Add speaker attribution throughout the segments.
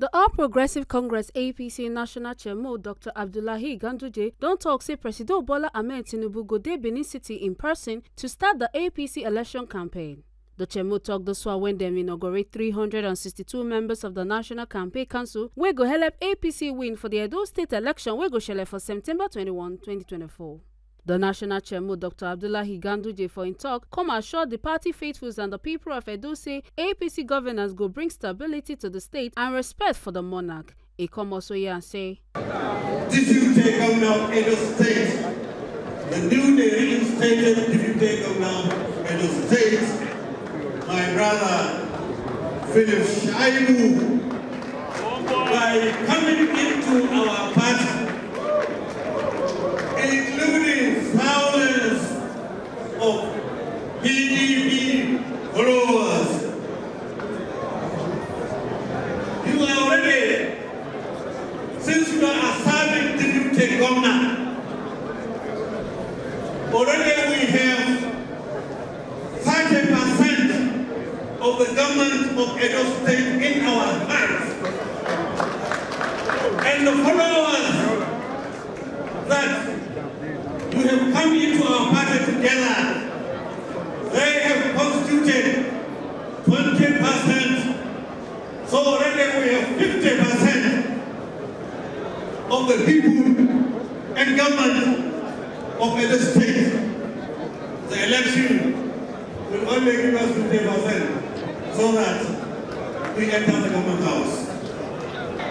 Speaker 1: The All Progressive Congress APC National Chairman Dr. Abdullahi Ganduje don tok say President Bola Ahmed Tinubu go dey Benin City in person to start the APC election campaign. The chairman tok dis one wen dem inaugurate 362 members of the National Campaign Council wey go help APC win for the Edo State election wey go shele for September 21, 2024. The national chairman, Dr. Abdullahi Ganduje, for im talk, come assure the party faithfuls and the people of Edo say APC governance go bring stability to the state and respect for the monarch. He come also here and say,
Speaker 2: Deputy Governor of Edo State, the newly reinstated Deputy Governor of Edo State, my brother Philip Shaibu, by coming into our party, including thousands of PDP followers. You are already, since you are a serving deputy governor, already we have 30% of the government of Edo State in our hands. And the followers that you have come into our party together, they have constituted 20%, so already we have 50% of the people and government of Edo State. The election will only give us 50% so that we enter the government house.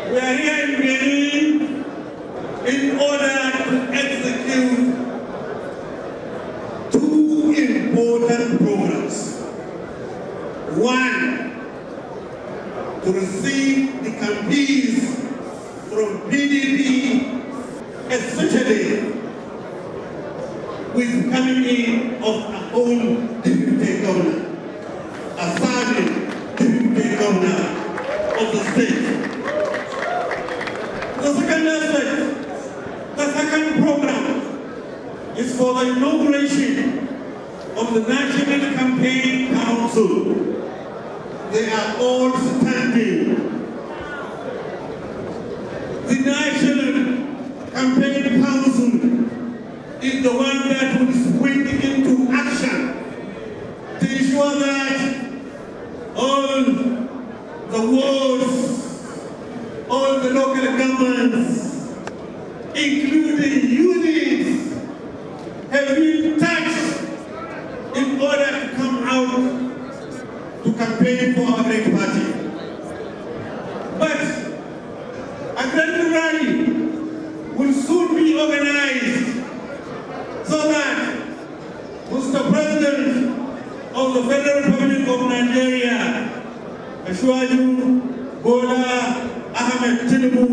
Speaker 2: We are here in Benin in order to execute two important programs. One, to receive the campaigns from PDP, especially with coming in of our own deputy governor, a serving deputy governor of the state. The second aspect, the second program is for the inauguration of the National Campaign Council. They are all standing. The National Campaign Council is the one that will spring into action to ensure that all the wards, all the local governments, including units, have been touched in order to come out to campaign for our great party. But a grand rally will soon be organized so that Mr. President of the Federal Republic of Nigeria, Oshiomhole Bola Ahmed Tinubu,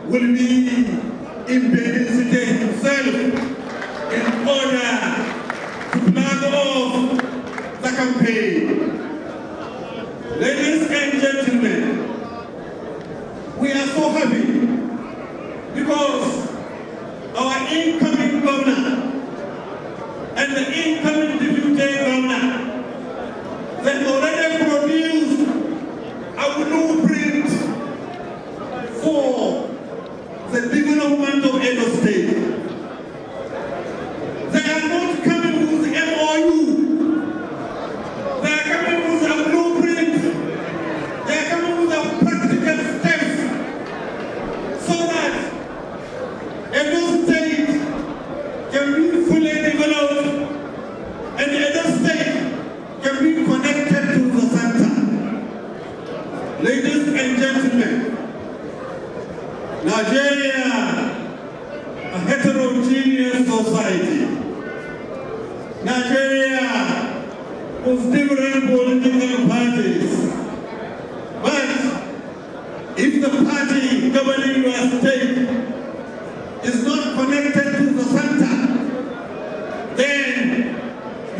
Speaker 2: will be in Benin City himself in order to flag off the campaign. Ladies and gentlemen, we are so happy because our incoming governor and the incoming deputy governor, they have already produced a blueprint for the development of Edo State. They are not coming with MOU. They are coming with a blueprint. They are coming with a practical steps so that Edo State can be fully developed and Edo State can be connected to the center. Ladies and gentlemen, Nigeria, a heterogeneous society. Nigeria with different political parties. But if the party governing your state is not connected to the center, then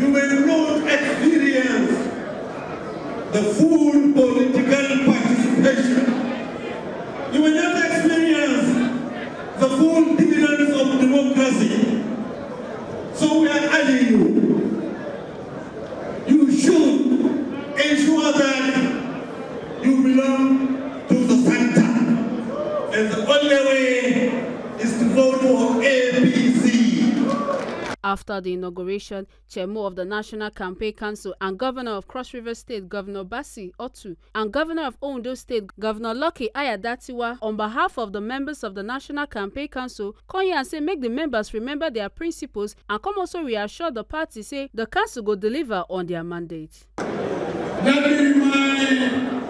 Speaker 2: you will not experience the full political participation. You will not experience the full dividends of democracy. So we are urging you should ensure that you belong to the center. only way is to vote for APC.
Speaker 1: After the inauguration, Chairman of the National Campaign Council and Governor of Cross River State, Governor Basi Otu, and Governor of Ondo State, Governor Lucky Ayadatiwa, on behalf of the members of the National Campaign Council, come here and say make the members remember their principles and come also reassure the party say the council go deliver on their mandate.
Speaker 3: Let me remind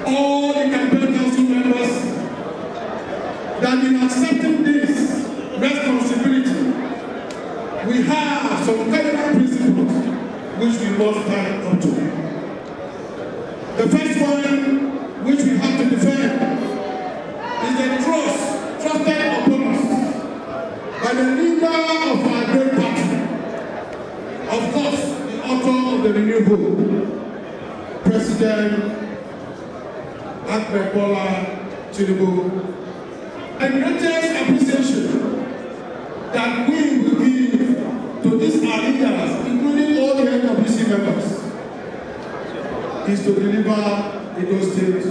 Speaker 3: all the campaign council members that in accepting this responsibility, we have some cardinal principles which we must stand up to. The first one which we have to defend is the trusted upon us by the leader of our great party. Of course, the author of the renewal, President Ahmed Bola Tinubu. The greatest appreciation that we will give to these our leaders, including all the APC members, is to deliver Edo State,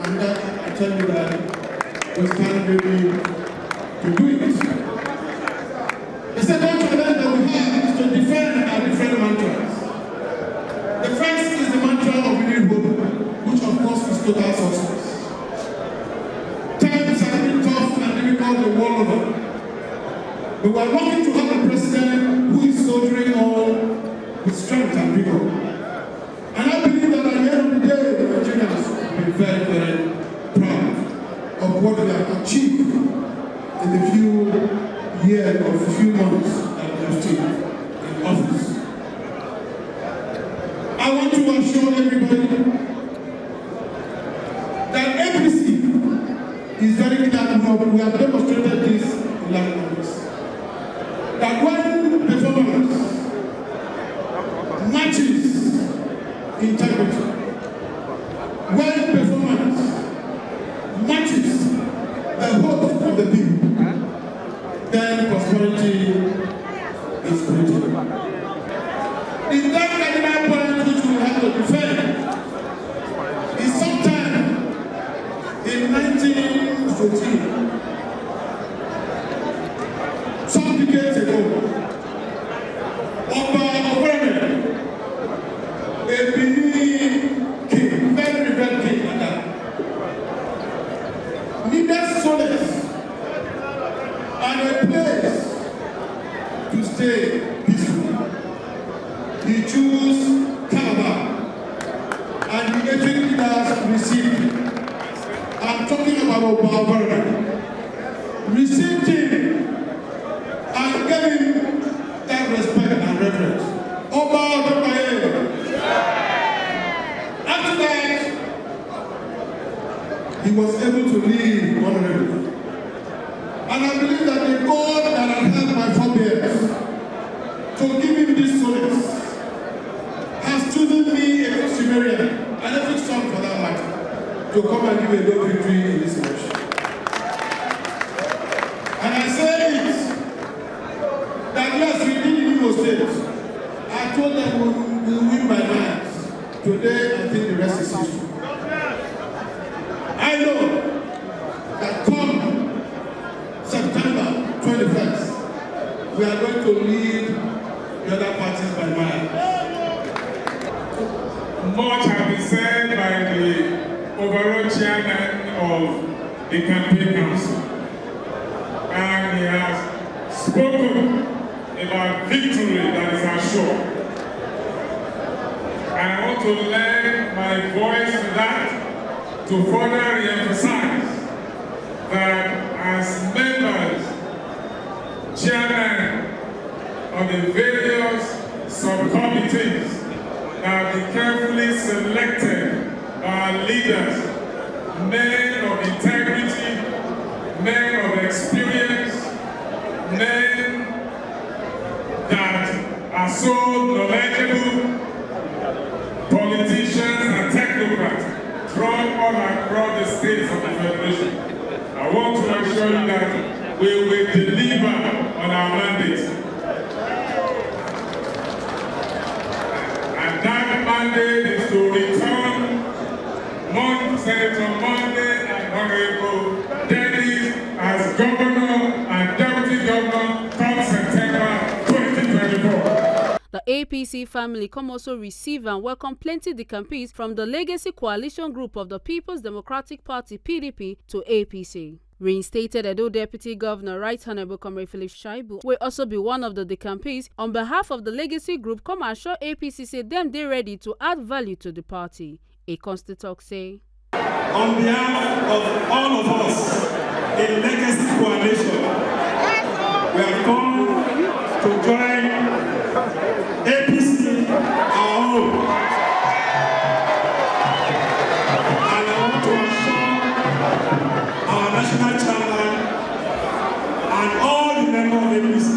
Speaker 3: and that I tell you that we stand ready to do it. The second challenge that we have is to defend our different mantras. The first is the mantra of renewable, which of course is total success. Times have been tough and difficult the world over. But we are lucky to have a president who is soldiering on with strength and vigor. And I believe that at the end of the day, the Nigerians will be very, very proud of what we have achieved in the few years or few months that we have stayed in office. I want to assure everybody that APC is very clear. We have demonstrated this in last months. That when performance matches integrity, when performance matches the hope of the people, then prosperity is created. The third cardinal point which we have to defend is sometime in 1914. Some decades ago, a Benin king, very reverend king, needed solace and a place to stay peacefully. He chose Calabar, and the ethnic leaders received him. I'm talking about Obama. Received him and gave him that respect and reverence. After that, he was able to live honorably. And I believe that the God that had helped my forebears to give him this solace has chosen me, a Customarian, and every son for that matter, to come and give a low victory in this election. And I say it, that yes, we did in Imo State. I told them we'll win by miles. Today, I think the rest is history. I know that come September 21st, we are going to lead the other parties by miles.
Speaker 4: Much has been said by the overall chairman of the campaign council, and he has spoken about victory that is assured. And I want to lend my voice to that to further re-emphasize that as members, chairman of the various subcommittees that have been carefully selected by leaders, men of integrity, men of experience, men that are so knowledgeable, politicians and technocrats drawn all across the states of the Federation. I want to assure you that we will deliver on our mandate. And that mandate is to return Senator Monday and Honorable
Speaker 1: APC family come also receive and welcome plenty decampees from the legacy coalition group of the People's Democratic Party (PDP) to APC. Reinstated Edo Deputy Governor Right Honorable Comrade Philip Shaibu will also be one of the decampees. On behalf of the legacy group, come assure APC say them they ready to add value to the party. A constant talk say.
Speaker 4: On behalf of all of us in Legacy Coalition, we have come to join APC, our own. And I want to assure our national chairman and all the members of APC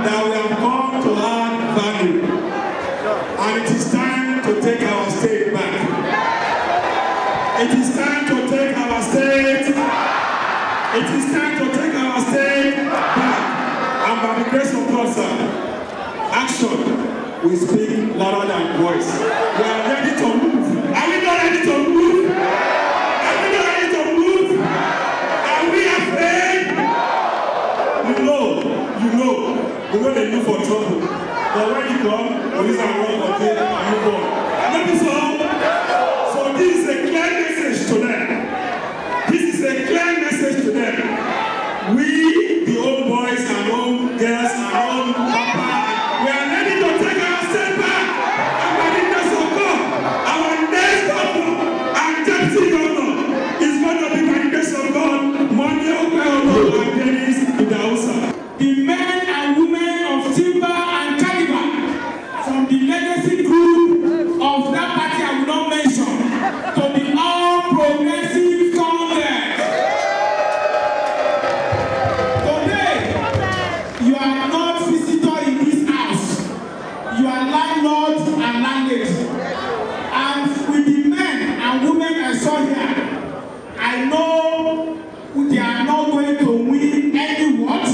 Speaker 4: that we have come to add value. And it is time to take our state back. It is time to take our state. It is time to take our state back. And by the grace of God, sir, action will speak louder than voice. We are ready to move. Are we not ready to move? Are we not ready to move? Are we afraid? You know they look for trouble. But when you come, police are wrong for them and move on. That is all. So this is a clear message to them. This is a clear message to them. We, the old boys and old girls and old papa, we are ready to take our step back. And by the grace of God, our next governor and deputy governor is going to be by the grace of God, Monday Okwelo and Dennis Idausa. The men and women of Timber and Caliber from the legacy group of that party I will not mention to the All Progressive Congress. Today, you are not visitor in this house. You are landlords and landladies. And with the men and women I saw here, I know they are not going to win any what?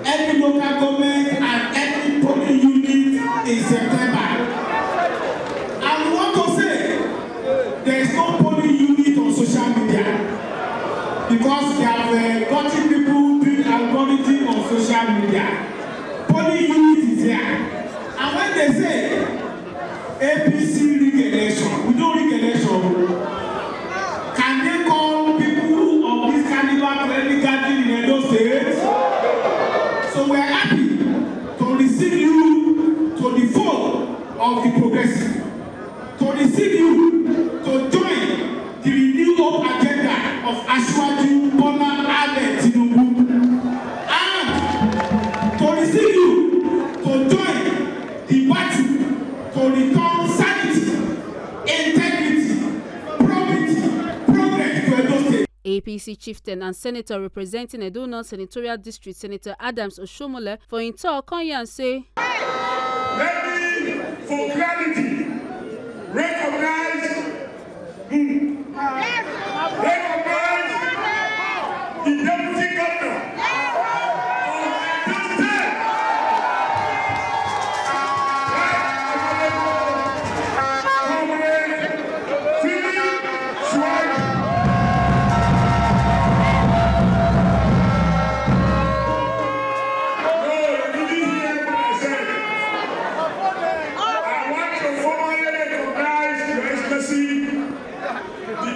Speaker 4: Any local government and any polling unit in September. And we want to say there is no polling unit on social media because they have gotten people doing algorithm on social media. Polling unit is here. And when they say APC rig election, we don't rig election. Can they call people of this caliber to any gathering in Edo State? So we are happy to receive you to the fold of the progressive, to receive you to join the renewed hope agenda of Asiwaju Bola Ahmed Tinubu, and to receive you to join the battle to return sanity, integrity, probity, progress to Edo State.
Speaker 1: APC chieftain and senator representing Edo North Senatorial District, Senator Adams Oshiomhole, for him talk on and say,
Speaker 4: let me, for clarity, recognize the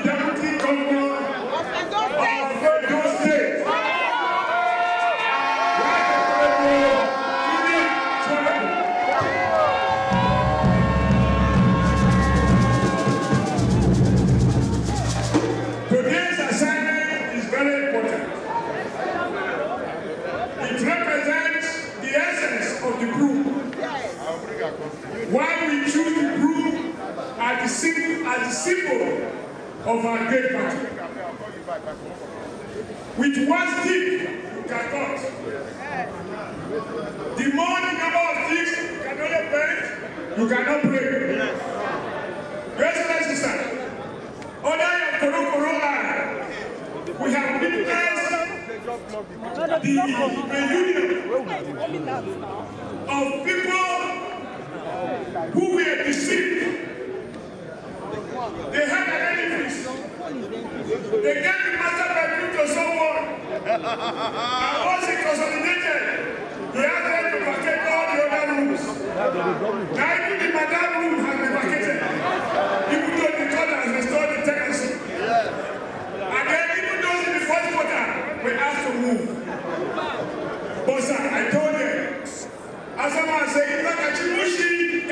Speaker 4: deputy governor of Edo State. Why we choose the group as the symbol of our great party. With one stick, you cannot. The more the number of sticks you can only bend, you cannot break. Your Excellency, sir, under your Koro we have witnessed the reunion of people who were deceived. They had an edifice. They gave the master bedroom to someone. And once it consolidated, they had them to vacate all the other rooms. Now even the madam room has been vacated. Even though the court has restored the tenancy. And then even those in the first quarter were asked to move. But sir, I told them, as someone said, if you are going to eat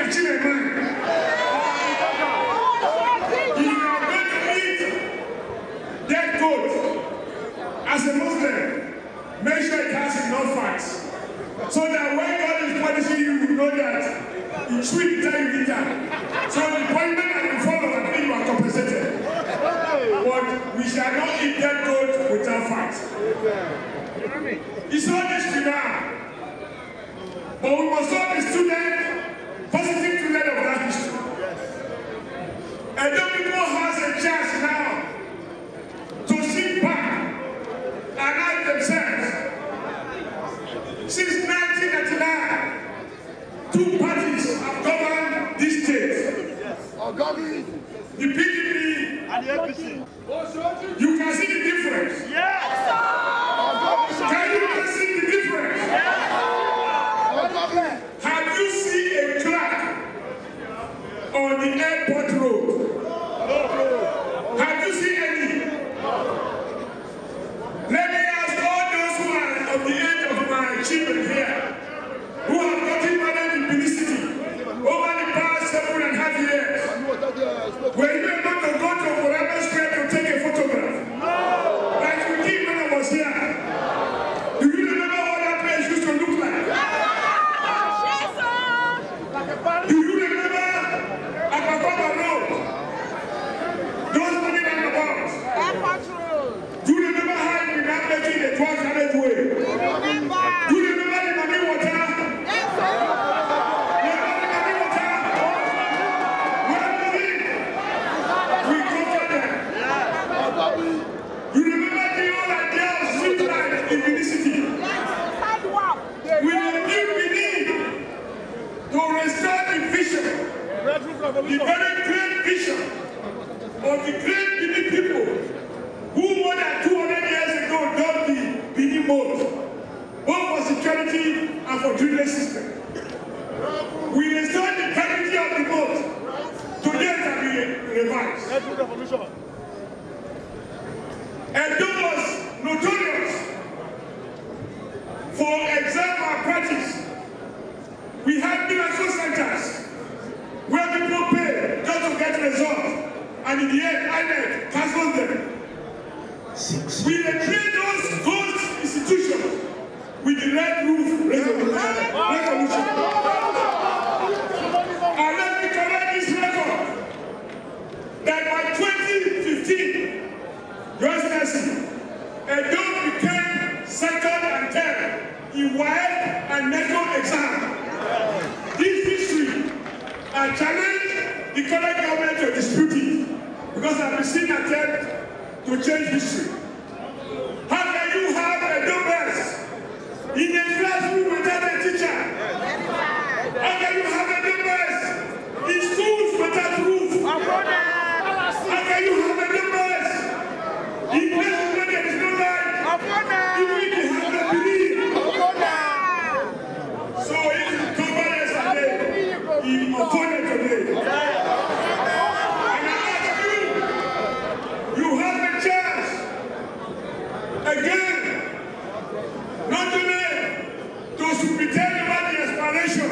Speaker 4: dead goat as a Muslim, make sure it has enough fats. So that when God is punishing you, you know that it's sweet until you eat that. So the punishment and the follow and then you are compensated. But we shall not eat dead goat without fat. It's not this now. But we must all be students, positive students of that history. And then people has a chance now to sit back and ask themselves, since 1999, two parties have governed this state. The PDP and the APC. You can see the difference. Yes. Can you see the difference? Yes. Have you seen a crack on the airport road? Have you seen any? Let me ask all those who are of the age of my children here, who have gotten married in Benin City over the past 7.5 years. Were you able to go to Forever Square to take a photograph? No. Like you did when I was here. Do you remember what that place used to look like? Do you remember Akababa Road? Those running on the box. Do you remember how we were making a 1200 way? Do you remember the Mami water? Yes, sir. Remember the Mami water? Where are we? We covered them. You remember the old idea of street light in Benin City? We will give Benin to restore the vision, the very great vision of the great Benin people who more than 200 years ago done the Benin mode, both for security and for drainage system. We restored the integrity of the mode. Today it can be revised. Edo was notorious for exam malpractice. We had miracle centers where people pay just to get results, and in the end, INEC cancelled them. We retrieved those ghost institutions with the red roof resolution. And let me correct this record that by 2015, Your Excellency, Edo became second and third in WAEC and NECO exam. This history, I challenge the current government to dispute it because I've been seeing attempts to change history. How can you have Edo best in a classroom without a teacher? How can you have Edo best in schools without roof? How can you have Edo best in places where there is no light? Even if you have no belief. So if you come by yesterday, you opponent today. And I ask you have a chance again, not only to superintend about the expiration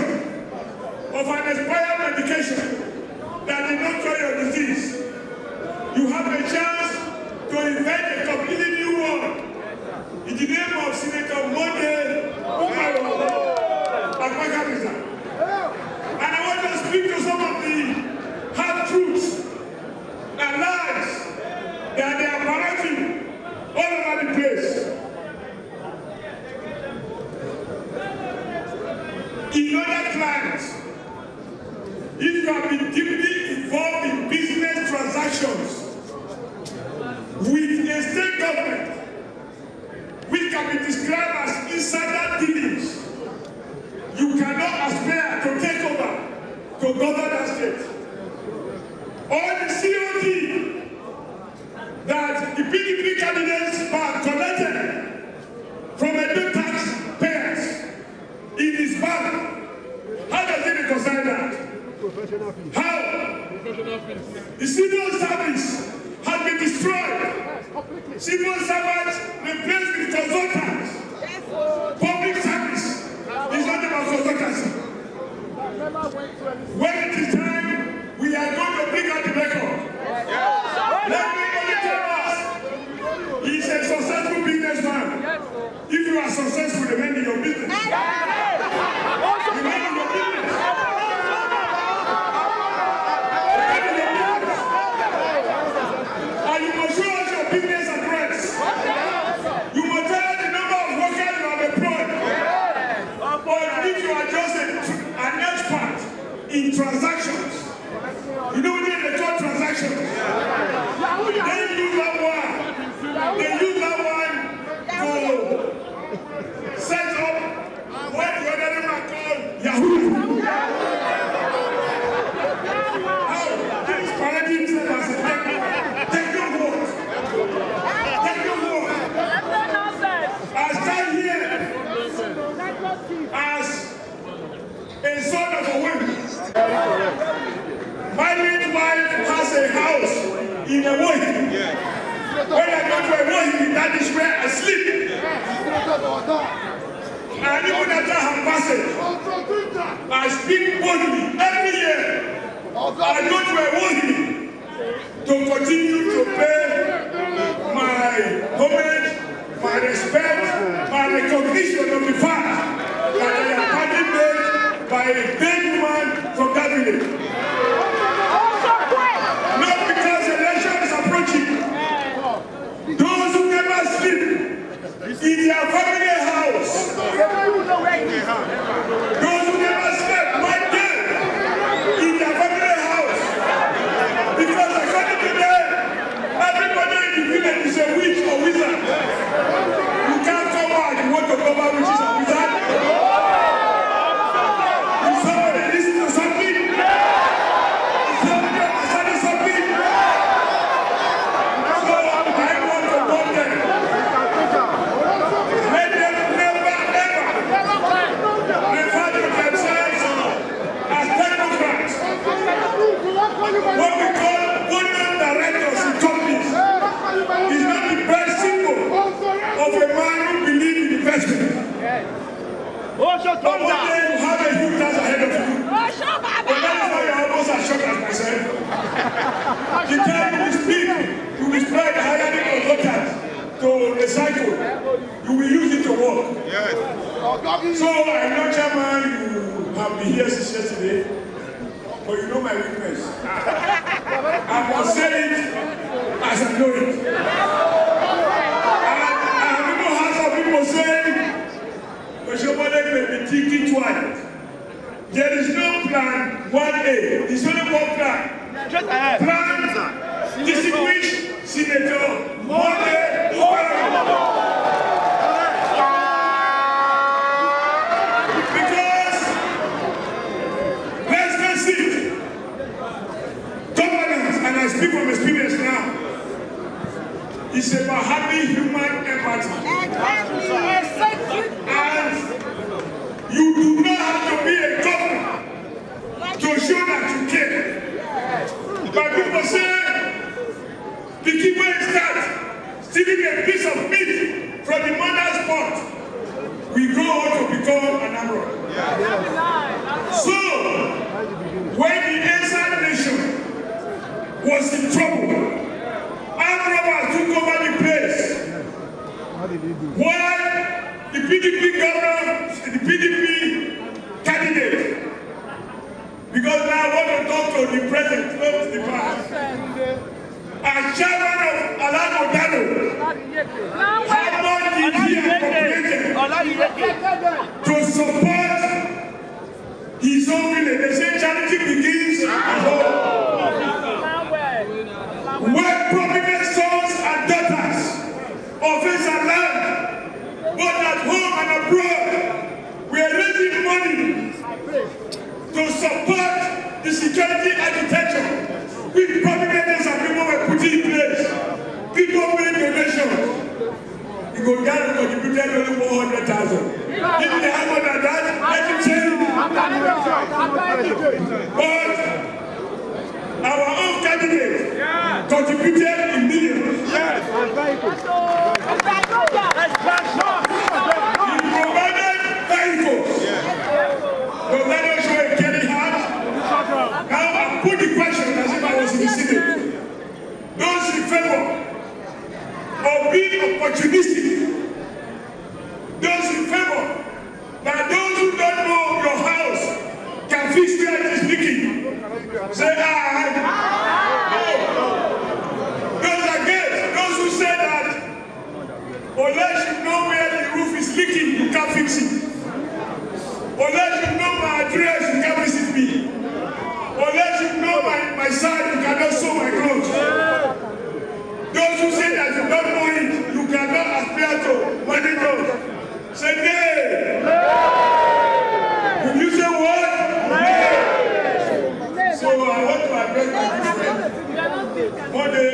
Speaker 4: of an expired medication that did not cure your disease. You have a chance to invent a completely new one in the name of Senator Monde Akpakabisa. And I want to speak to some of the half-truths and lies that they are parading all over the place. In other clients, if you have been deeply involved in business transactions with a state government, which can be described as insider dealings, you cannot aspire to take over to govern that state. All the COD that the PDP candidates have collected from Edo taxpayers in his bank, how does it Civil servants replaced with consultants. Public service is not about consultancy. When it is time, we are going to bring out the record. Let me tell us, he's a successful businessman. If you are successful, remain in your business. Remain in your business. And you must show us your business address. You must tell us the number of workers you have employed. But if you are just an expert in transactions, you know what they call transactions. They use that one. They use that one to set up what the other man called Yahoo. How this parading itself as a techno word. Techno word. I stand here as a son of a woman. My late wife has a house in a wood. When I go to a wood, that is where I sleep. And even after her passage, I speak boldly every year. I go to a wood to continue to pay my homage, my respect, my recognition of the fact that I am partly made by a big woman from that village. Not because election is approaching. Those who never sleep in their family house. Those who never slept one day in their family house. Because according to them, everybody in the village is a witch or wizard. You can't come out, you want to cover witches and wizards. If somebody listens to something, if somebody understands something, so I want to warn them. Let them never, ever refer to themselves as technocrats. What we call women directors in companies is not the best symbol of a man who believes in investment. But one day you have a huge task ahead of you. But that is why you're almost as shocked as myself. The time you speak, you will spread hiring consultants to recycle. You will use it to work. Yes. So I know, Chairman, you have been here since yesterday, but you know my weakness. I must say it as I know it. And I have even heard some people say, Oshiomhole may be thinking twice. There is no plan 1A. There's only one plan. Plan distinguished Senator Mole because let's face it, governance, and I speak from experience now, is about having human empathy. And you do not have to be a governor to show that you care. But people say, the key way is that stealing a piece of meat from the mother's pot, we go on to become an arrow. So, when the Asian nation was in trouble, armed robbers took over the place. While the PDP governor, the PDP candidate, because now I want to talk to the present, not to the past, as chairman of Alano Dano, how much did he appropriated to support his own village? They say charity begins at home. Where prominent sons and daughters of his land, both at home and abroad, we are raising money to support the security architecture which prominent and people were putting in place. People made donations. You go down and contributed only 400,000. If they have more than that, let him say it. But our own candidate contributed in millions. being opportunistic. Those in favor that those who don't know your house can fix where it is leaking. Say aye. Those against, those who say that unless you know where the roof is leaking, you can't fix it. Unless you know my address, you can't visit me. Unless you know my side, you cannot sew my clothes. Those who say that you don't know it, you cannot aspire to manage us. Say nay. Will you say what? Nay. So I want to address my friend. One day,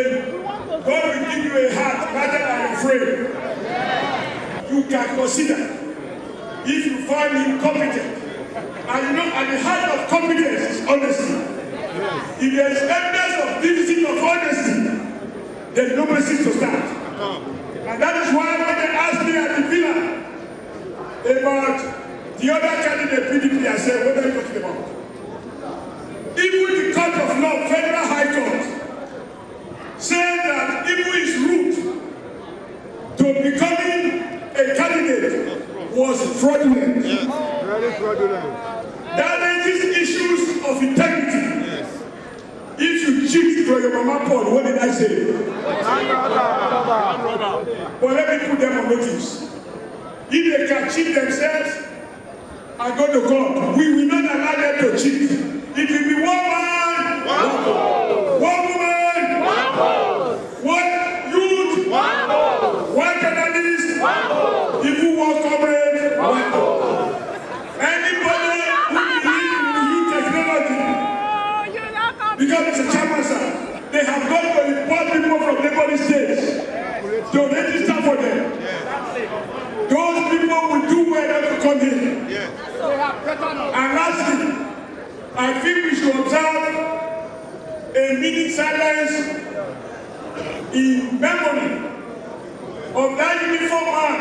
Speaker 4: God will give you a heart rather than a frame. You can consider if you find him competent. And you know, at the heart of competence is honesty. If there is evidence of deficit of honesty, there is no place to start. And that is why when they asked me at the villa about the other candidate PDP, I said, what are you talking about? Even the Court of Law, Federal High Court, said that even his route to becoming a candidate was fraudulent.
Speaker 5: Yes, very fraudulent.
Speaker 4: That raises issues of integrity. Yes. If you cheat from your mama Paul, what did I say? But let me put them on notice. If they can cheat themselves and go to court, we will not allow them to cheat. It will be one man, one vote. One woman, one vote. One youth, one vote. One journalist, one vote. If you want comrade, one vote. Anybody who believes in the new technology, because it's a chairman, sir, they have got to report people from neighboring states to register for them. Those people will do well not to come here. And lastly, I think we should observe a minute silence in memory of that uniform man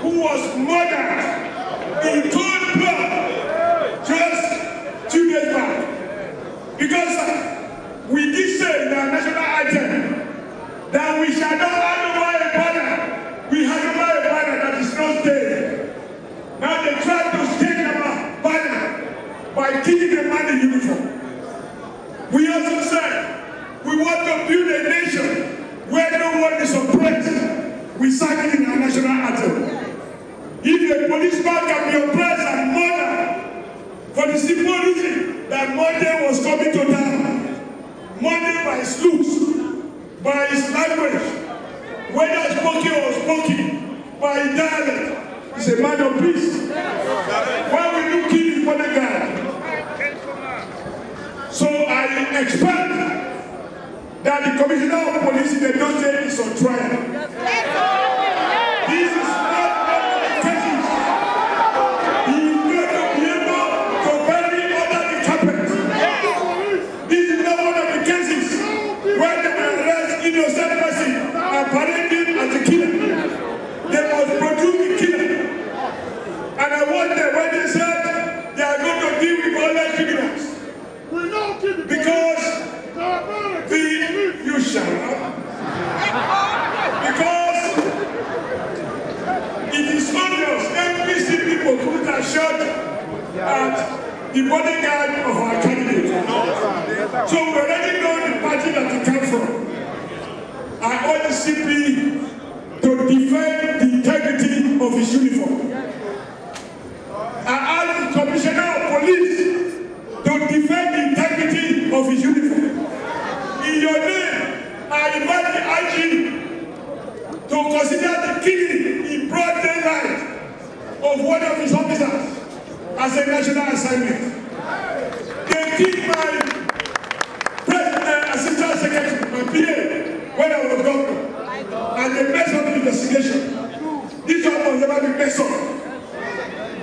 Speaker 4: who was murdered in cold blood just 2 days back. Because we did say in our national anthem that we shall not hand over a banner. We hand over a banner that is not staying. Now they try to stain our banner by killing the man in uniform. We also said we want to build a nation where no one is oppressed. We sang it in our national anthem. If a policeman can be oppressed and murdered for the simple reason that Monday was coming to town, Monday by his looks, by his language, whether spoken or spoken, by his dialect, he's a man of peace. Why will you kill his bodyguard? So I expect that the Commissioner of Police in Edo State is on trial. This is not one of the cases. He is going to be able to bury under the carpet. This is not one of the cases where they will arrest innocent person and parade him as a killer. They must produce the killer. And I want them when they said they are going to deal with all that criminals. Because you shall not. Because it is obvious NPC people put a shot at the bodyguard of our candidate. So we already know the party that he came from. I urge the CP to defend the integrity of his uniform. I urge the Commissioner of Police to defend the integrity of his uniform. In your name, I invite the IG to consider the killing in broad daylight of one of his officers as a national assignment. They killed my assistant secretary, my PA, when I was governor, and they messed up the investigation. This one must never be messed up.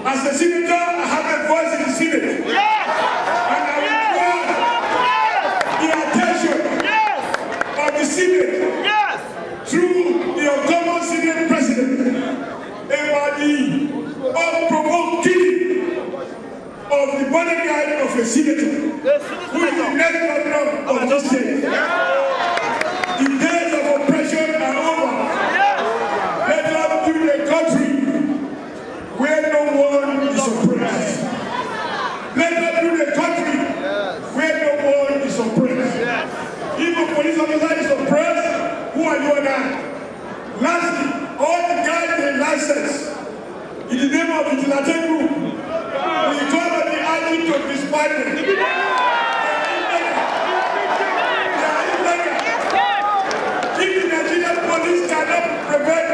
Speaker 4: As a senator, I have a voice in the Senate. And I will want the attention of the Senate through the uncommon Senate President about the unprovoked killing of the bodyguard of a senator who is the next governor of this state. The days of oppression are over.
Speaker 2: Lastly, all the guys with license in the name of the Vigilante Group, we call on the IG to disband them. They are illegal. If the Nigerian police cannot prevent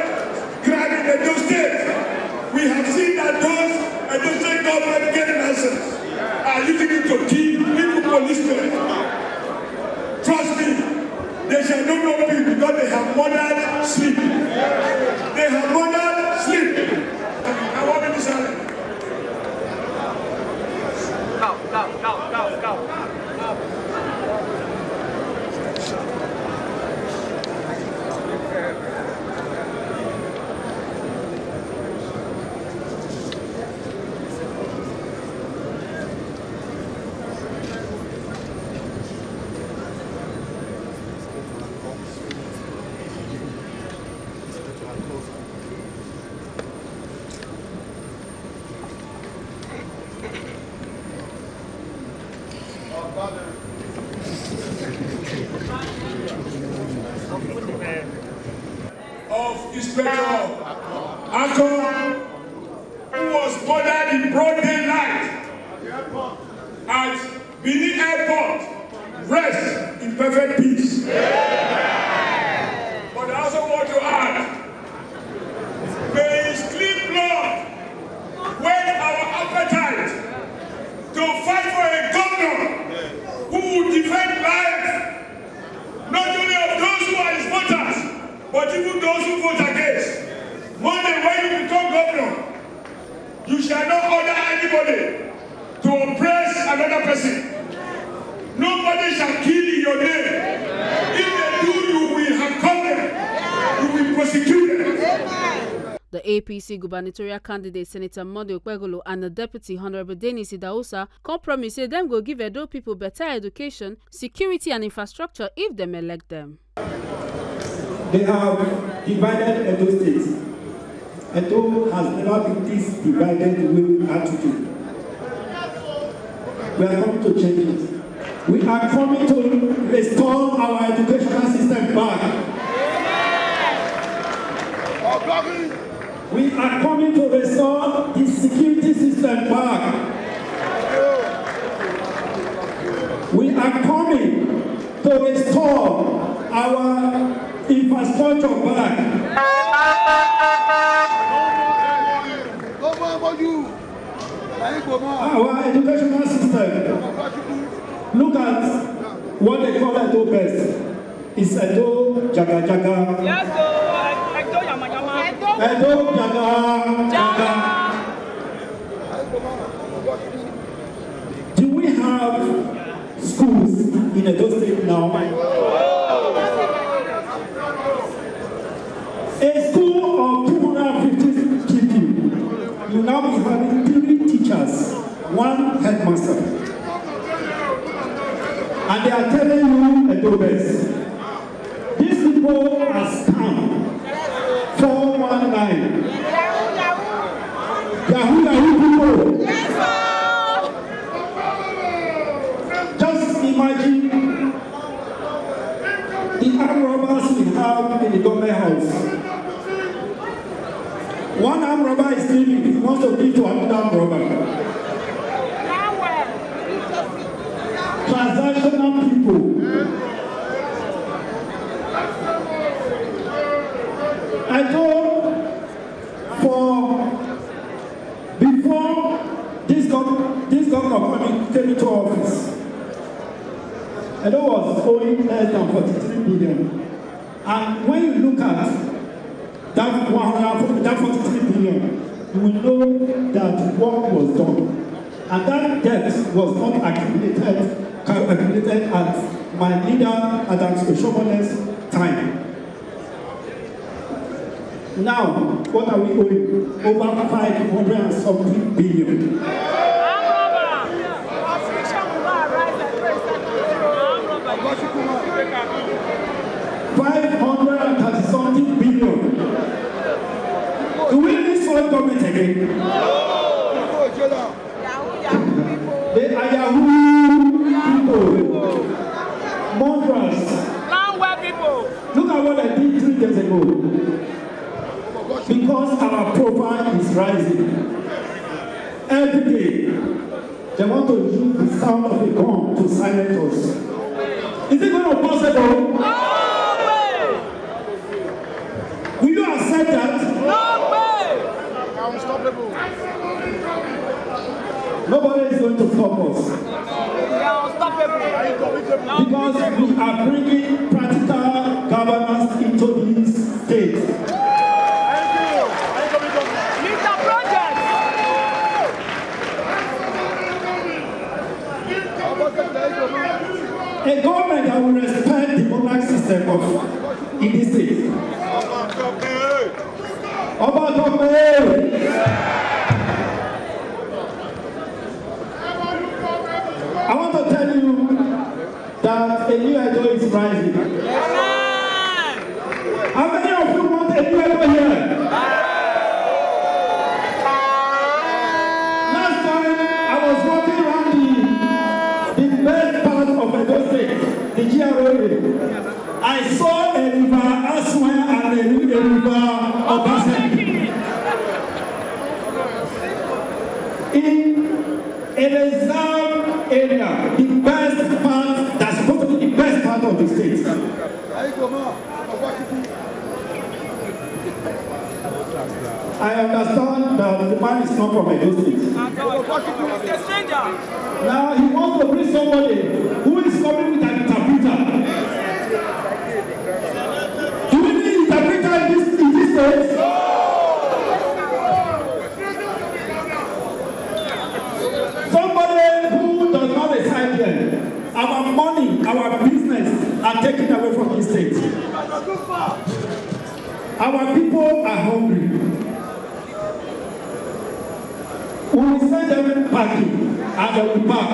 Speaker 2: crime in Edo State, we have seen that those Edo State government getting license are using it to kill people policemen. Trust me, they shall not know people because they have murdered sleep. They have murdered sleep. I want to be silent.
Speaker 6: Go.
Speaker 2: Of Inspector Ako, who was murdered in broad daylight at Benin Airport, rest in perfect peace. But I also want to add, may his clean blood whet our appetite to fight for a governor who will defend life, not only of those who are his voters, but even those who vote against. Monday, when you become governor, you shall not order anybody to oppress another person. Nobody shall kill in your name. If they do, you will handcuff them. You will prosecute them.
Speaker 1: The APC gubernatorial candidate Senator Monday Okpegolo and the Deputy Honorable Denis Idahosa compromise say them go give Edo people better education, security and infrastructure if them elect them.
Speaker 7: They have divided Edo State. Edo has never been this divided the way we are today. We are coming to change it. We are coming to restore our educational system back. We are coming to restore the security system back. We are coming to restore our infrastructure back. Our educational system. Look at what they call Edo best. It's Edo Jaga Jaga.
Speaker 6: Yes, Edo Yama Yama.
Speaker 7: Edo Jaga Jaga. Do we have schools in Edo State now? A school of 250 children, you now be having 3 teachers, 1 headmaster. And they are telling you Edo best. These people are scam. 419. Yahoo people. Just imagine the armed robbers we have in the government house. One armed robber is leaving, he wants to give to another armed robber. Transactional people. I told before this governor came into office, Edo was owing less than 43 billion. And when you look at that 43 billion, you will know that work was done. And that debt was not accumulated at my leader Wetin Oshiomhole's time. Now, what are we owing? Over 500 and something billion. 530 something billion. Do we need foreign government again? No. They are Yahoo people. Mongrels.
Speaker 6: Landware people.
Speaker 7: Look at what I did 3 days ago. because our profile is rising. Every day, they want to use the sound of a gun to silence us. Is it going to be possible?
Speaker 6: No way!
Speaker 7: Will you accept that?
Speaker 6: No way!
Speaker 5: Unstoppable.
Speaker 7: Nobody is going to stop us.
Speaker 6: They are unstoppable.
Speaker 7: Because we are bringing practical governance into this state.
Speaker 6: Mr. Project!
Speaker 7: A government that will respect the monarch system in this state. Oba Government! I want to tell you that a new Edo is rising. How many of you want a new Edo here? Last time I was walking around the best part of Edo State, the GRA. I saw a river Aswan and a river Obaseki. In a reserve area, the best part, that's supposed to be the best part of the state. I understand that the man is not from Edo State.
Speaker 6: He's a stranger.
Speaker 7: Now he wants to bring somebody who is coming with an interpreter. Do we need interpreter in this state? Somebody who does not reside here. Our money, our business are taken away from this state. Our people are hungry. We will send them packing and they will pack.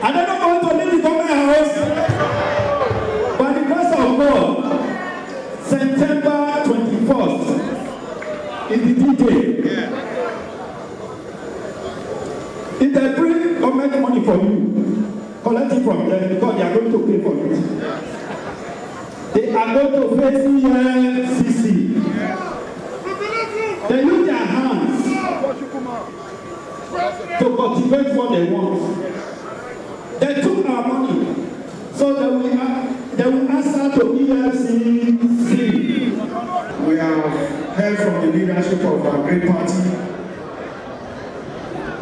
Speaker 7: And they're not going to leave the government house. By the grace of God, September 21st is the D-Day. If they bring government money from you, collect it from them because they are going to pay for it. They are going to face CC. They use their hands to cultivate what they want. They took our money, so they will answer to EFCC.
Speaker 3: We have heard from the leadership of our great party.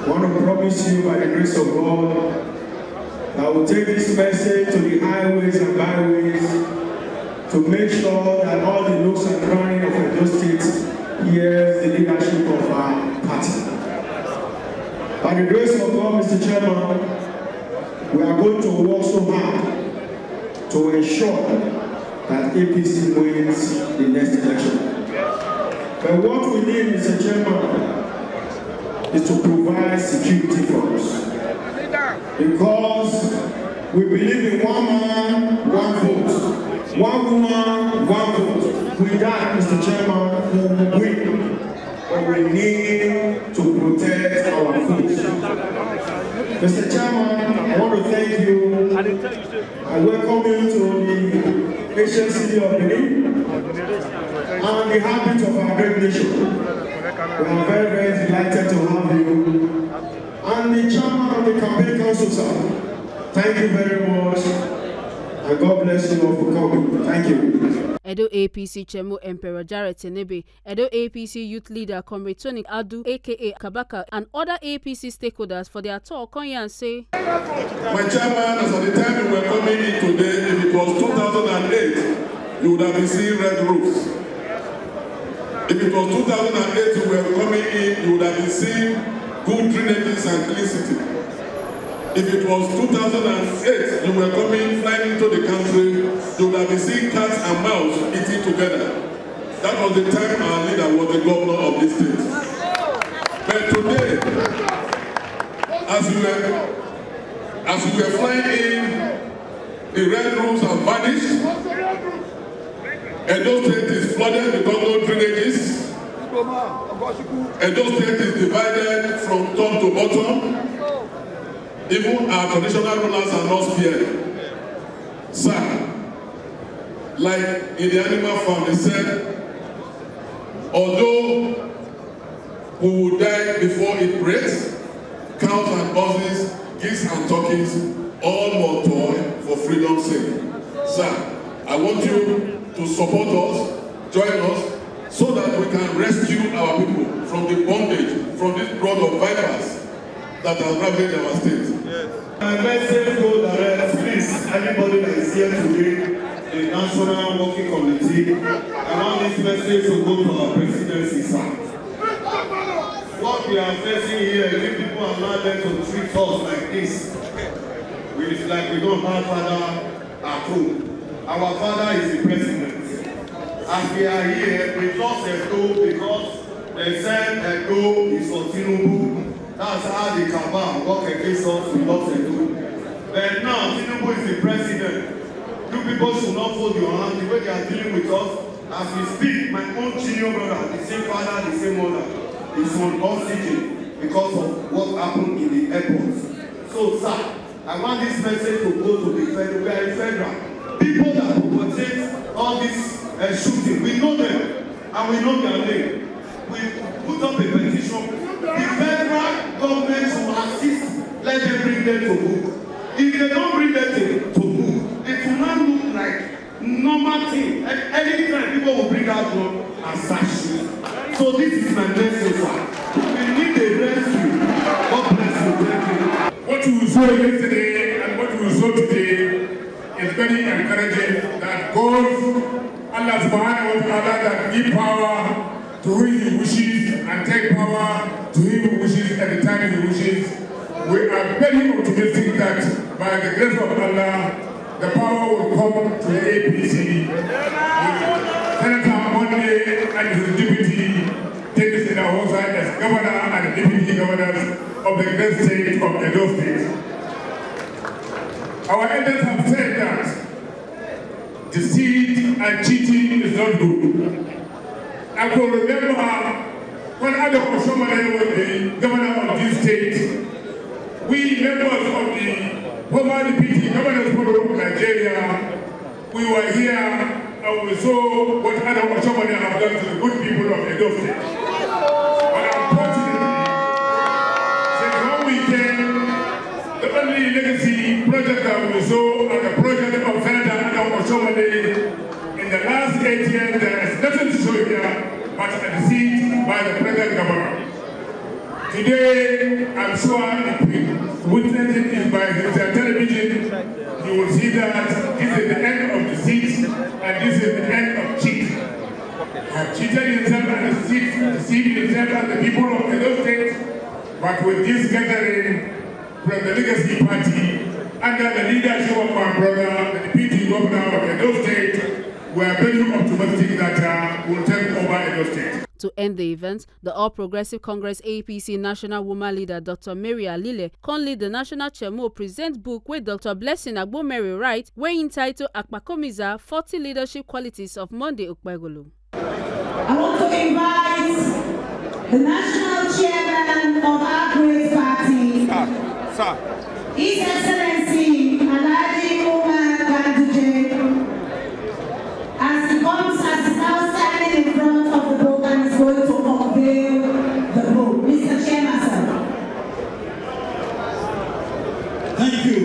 Speaker 3: I want to promise you by the grace of God that I will take this message to the highways and byways to make sure that all the nooks and crannies of Edo State hears the leadership of our party. By the grace of God, Mr. Chairman, we are going to work so hard to ensure that APC wins the next election. But what we need, Mr. Chairman, is to provide security for us. Because we believe in one man, one vote. One woman, one vote. With that, Mr. Chairman, we will win. But we need to protect our votes. Mr. Chairman, I want to thank you. I welcome you to the ancient city of Benin and the habit of our great nation. We are very, very delighted to have you. And the chairman of the campaign council, sir. Thank you very much. And God bless you all for coming. Thank you.
Speaker 1: Edo APC Chemo Emperor Jared Tenebe, Edo APC Youth Leader Comrade Tony Adu, aka Kabaka, and other APC stakeholders for their talk on here and say,
Speaker 8: My chairman, as at the time we were coming in today, if it was 2008, you would have been seeing red roofs. If it was 2008 you were coming in, you would have been seeing good drainages and clean city. If it was 2008 you were coming, flying into the country, you would have been seeing cats and mouse eating together. That was the time our leader was the governor of this state. But today, as we were flying in, the red roofs have vanished. Edo State is flooded because no drainages. Edo State is divided from top to bottom. Even our traditional rulers are not spared. Sir, like in the animal farm, they said, Although we will die before it breaks, cows and horses, geese and turkeys, all will toil for freedom's sake. Sir, I want you to support us, join us, so that we can rescue our people from the bondage, from this brood of vipers that has ravaged our state.
Speaker 3: Yes. My message goes direct, please, anybody that is here today, the National Working Committee, I want this message to go to our presidency, sir. What we are facing here, if people allow them to treat us like this, it's like we don't have father at home. Our father is the president. As we are here, we lost Edo because they said Edo is for Tinubu. That's how the cabal work against us, we lost Edo. But now, Tinubu is the president. You people should not fold your hands the way they are dealing with us. As we speak, my own junior brother, the same father, the same mother, is on oxygen because of what happened in the airport. So, sir, I want this message to go to the federal. We are in federal. People that protect all this shooting, we know them and we know their name. We put up a petition. The federal government should assist, let them bring them to book. If they don't bring them to book, it will not look like normal thing. Anytime people will bring out gun and start shooting. So this is my message, sir. We need a rescue. God bless you. Thank you.
Speaker 4: What we saw yesterday and what we saw today is very encouraging that God, Allah subhanahu wa ta'ala, that give power to whom he wishes and take power to him who wishes at the time he wishes. We are very optimistic that by the grace of Allah, the power will come to the APC. Senator Monday and his deputy takes in our side as governor and deputy governors of the great state of Edo State. Our elders have said that deceit and cheating is not good. I can remember when Edo Oshiomhole was the governor of this state, we members of the former deputy governors forum of Nigeria, we were here and we saw what Edo Oshiomhole have done to the good people of Edo State. But unfortunately, since when we came, the only legacy project that we saw and the project of Senator Edo Oshiomhole in the last 8 years, there is nothing to show here but a deceit by the present governor. Today, I'm sure if we witness it by his television, you will see that this is the end of deceit and this is the end of cheat. Have cheated himself and deceived himself and the people of Edo State, but with this gathering from the legacy party, under the leadership of my brother, the deputy governor of Edo State, we are very optimistic that we'll take over Edo State.
Speaker 1: To end the event, the All Progressive Congress APC National Woman Leader Dr. Mary Alile con lead the National Chairman present book where Dr. Blessing Agbomeri write, where entitled Akpakomiza 40 Leadership Qualities of Monday Okpegolo.
Speaker 9: I want to invite the National Chairman of our great party, His Excellency Alhaji Ganduje, as he comes as he's now standing in front of the book and is going to unveil the book. Mr. Chairman, sir.
Speaker 2: Thank you.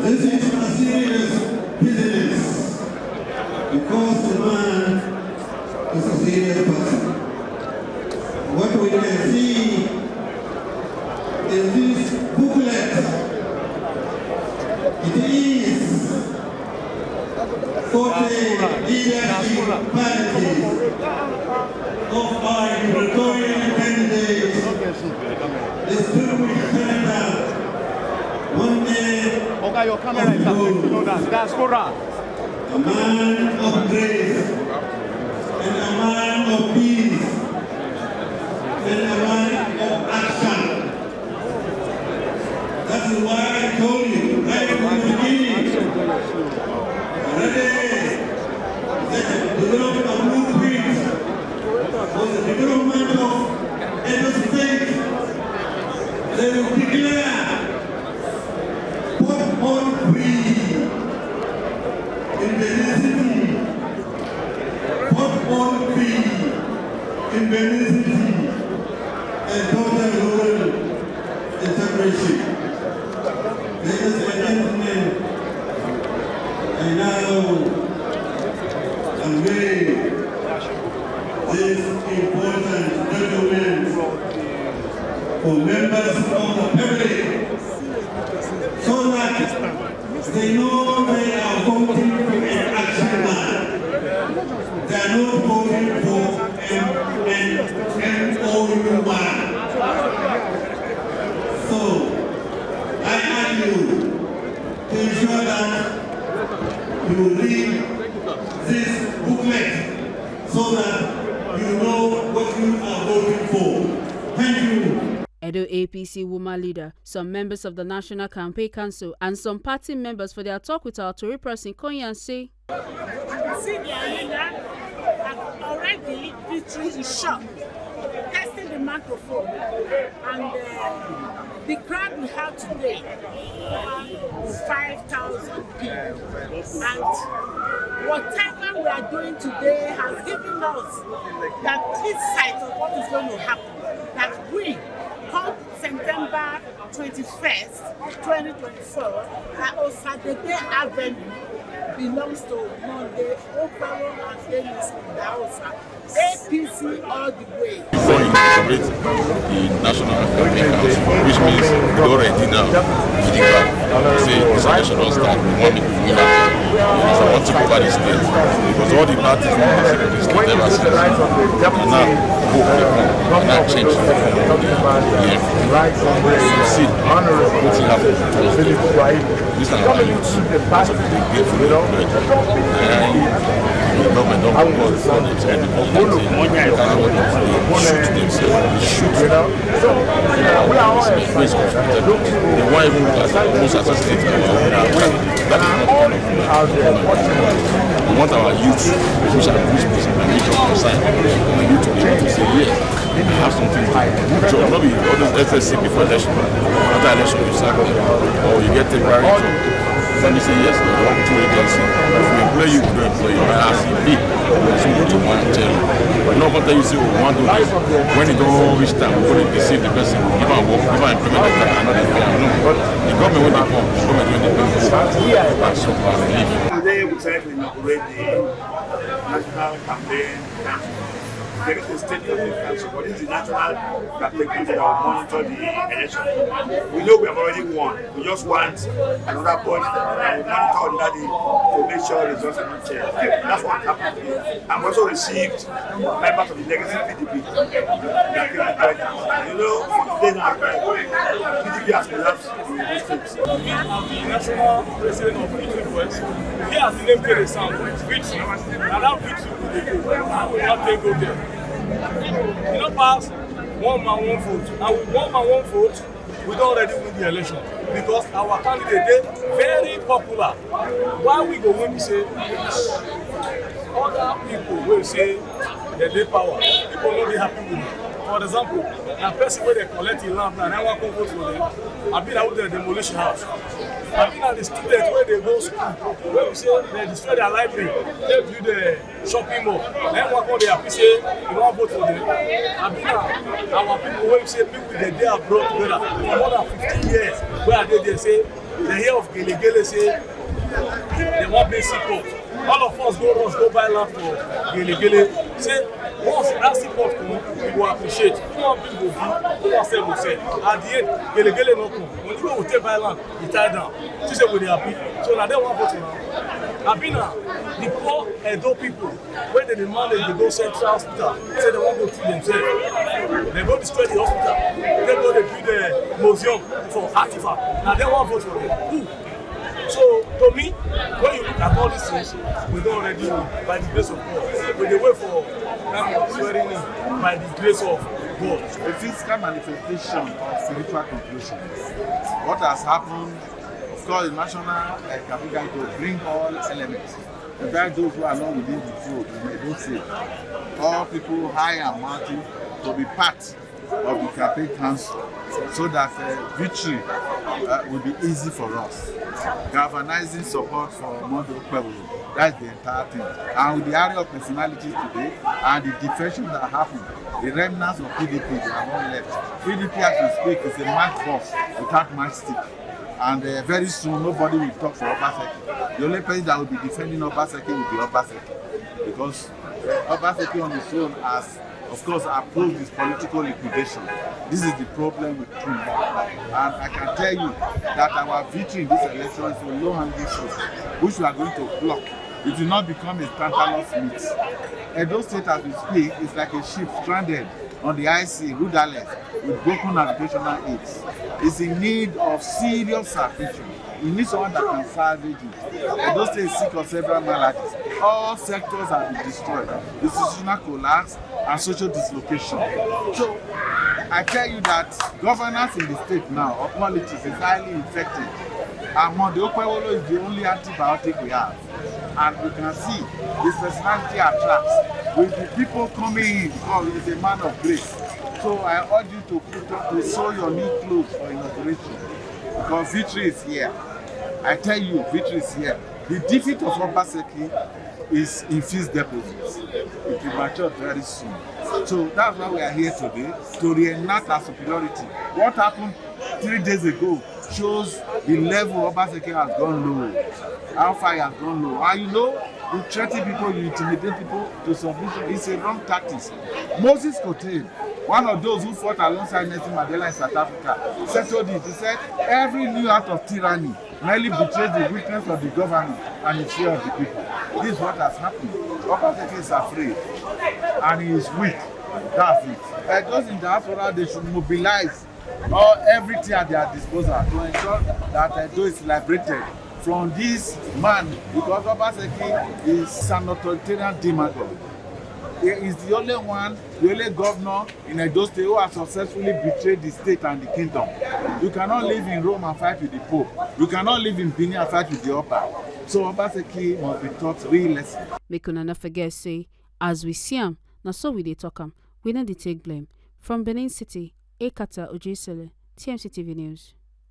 Speaker 2: This is a serious business because the man is a serious person. What we can see in this booklet, it is 40 leadership qualities of our gubernatorial candidates, distinguished senator, one day
Speaker 6: your camera is up. That's correct.
Speaker 2: a man of grace, and a man of peace, and a man of action. That is why I told you right from the beginning. Already, the development of blueprint was the development of Edo State. They will declare pot free in the city, pot free. in Benin City, a total integration. Ladies and gentlemen, I now convey this important document for members of the public so that they know they are voting for an action man. They are not voting for an MOU man. So, I ask you to ensure that you read this booklet so that you know what you are voting for. Thank you.
Speaker 1: Edo APC woman leader, some members of the National Campaign Council, and some party members for their talk with our Tory person Konya say,
Speaker 10: see their leader already victory is shot, testing the microphone, and the crowd we have today, 5,000 people, and whatever we are doing today has given us that insight of what is going to happen, that we come September 21st, 2024, that Osadebe Avenue belongs to Monday, Okaro and Dennis in the house. APC all the way.
Speaker 11: Before you inaugurate the National Campaign Council, which means we already now say this election will start. We want to win out. So I want to go over the state because all the parties in the state ever since and now hope they come and now change the see what's happening to us. This is our youth. That's what they get for the and the government don't focus on it and the shoot themselves. They shoot. They want even almost assassinate we want our youth, which are Christians and youth of concern, the youth to be able to say, yes, they have something good job. Not be all those SSC before election. After election, you sack them, or you get temporary job. Then you say, yes, you want to agency. If we employ you, we don't employ you. I see B. So what you want to tell you. But not what you say, we want to do this. When you don't reach time, we're going to deceive the person. Give them work, give them employment, and not employ them. No. The government, when they come, the government, when they come, that's what I believe.
Speaker 12: Today, we decided to inaugurate the National Campaign Council. There is a state campaign council, but this is the National Campaign Council that will monitor the election. We know we have already won. We just want another body that will monitor under to make sure the results are not changed. That's what happened here. And we also received members of the legacy PDP that came to join us. You know, today now, PDP has collapsed in the states.
Speaker 4: The national president of Victory West, he has the name the sound, Victory, and that Victory will not take go there. You know, pass one man, one vote, and with one man, one vote, we don't already win the election because our candidate is very popular. Why we go when we say other people will say that they power, people will not be happy with it. For example, a person where they collect the land and I want to vote for them, I've been out there demolition house. I've been at the students where they go school, where we say they destroy their library, they do the shopping mall. Then one day I say you want to vote for them. I've been at our people where we say people with the day abroad together for more than 15 years. Where they say they hear of Gele say they want basic support. All of us go buy land for Gele. Say once that support come, we will appreciate. One people will do, one say will say. At the end, Gele no come. When you go take buy land, you tie down. She say we dey happy. So now they want vote now. Abina, the poor Edo people, when they manage to go central hospital, say they want to go treat themselves. They go destroy the hospital. They go to build a museum for artifacts. Now they want vote for them. Who? So, to me, when you look at all these things, we don't already know by the grace of God. We wait for swearing in by the grace of God.
Speaker 13: A physical manifestation of spiritual conclusion. What has happened, of course, the national campaign to bring all elements. In fact, those who are not within the fold, they don't say. All people high and mighty to be part of the campaign council so that victory will be easy for us. Galvanizing support for Mondo Pueblo. That's the entire thing. And with the area of personalities today and the defection that happened, the remnants of PDP, they are not left. PDP, as we speak, is a matchbox without matchstick. And very soon, nobody will talk for Obaseki. The only person that will be defending Obaseki will be Obaseki. Because Obaseki on his own has, of course, approved this political liquidation. This is the problem with him. And I can tell you that our victory in this election is a low-hanging fruit, which we are going to pluck. It will not become a tantalus meat. Edo State, as we speak, is like a ship stranded on the high sea, rudderless, with broken navigational aids. It's in need of serious salvation. It needs someone that can salvage it. Edo State is sick of several maladies. All sectors have been destroyed. Institutional collapse and social dislocation. So, I tell you that governance in the state now, or politics, is highly infected. And Monde Okwewolo is the only antibiotic we have. And we can see his personality attracts with the people coming in. Oh, he is a man of grace. So I urge you to sew your new clothes for inauguration, because victory is here. I tell you, victory is here. The defeat of Obaseki is in fixed deposits. It will mature very soon. So that's why we are here today, to reenact our superiority. What happened 3 days ago shows the level Obaseki has gone low, how far he has gone low. And you know, you threaten people, you intimidate people to submission. It's a wrong tactics. Moses Kote, one of those who fought alongside Nelson Mandela in South Africa, settled it. He said, every new act of tyranny merely betrays the weakness of the government and the fear of the people. This is what has happened. Obaseki is afraid and he is weak. That's it. Those in diaspora, they should mobilize everything at their disposal to ensure that Edo is liberated from this man, because Obaseki is an authoritarian demagogue. He is the only one, the only governor in Edo State who has successfully betrayed the state and the kingdom. You cannot live in Rome and fight with the Pope. You cannot live in Benin and fight with the Oba. So Obaseki must be taught real lesson.
Speaker 1: Make una not forget, say, as we see him, now so we dey talk him. We no dey take blame. From Benin City, Ekata Ojisele, TMC TV News.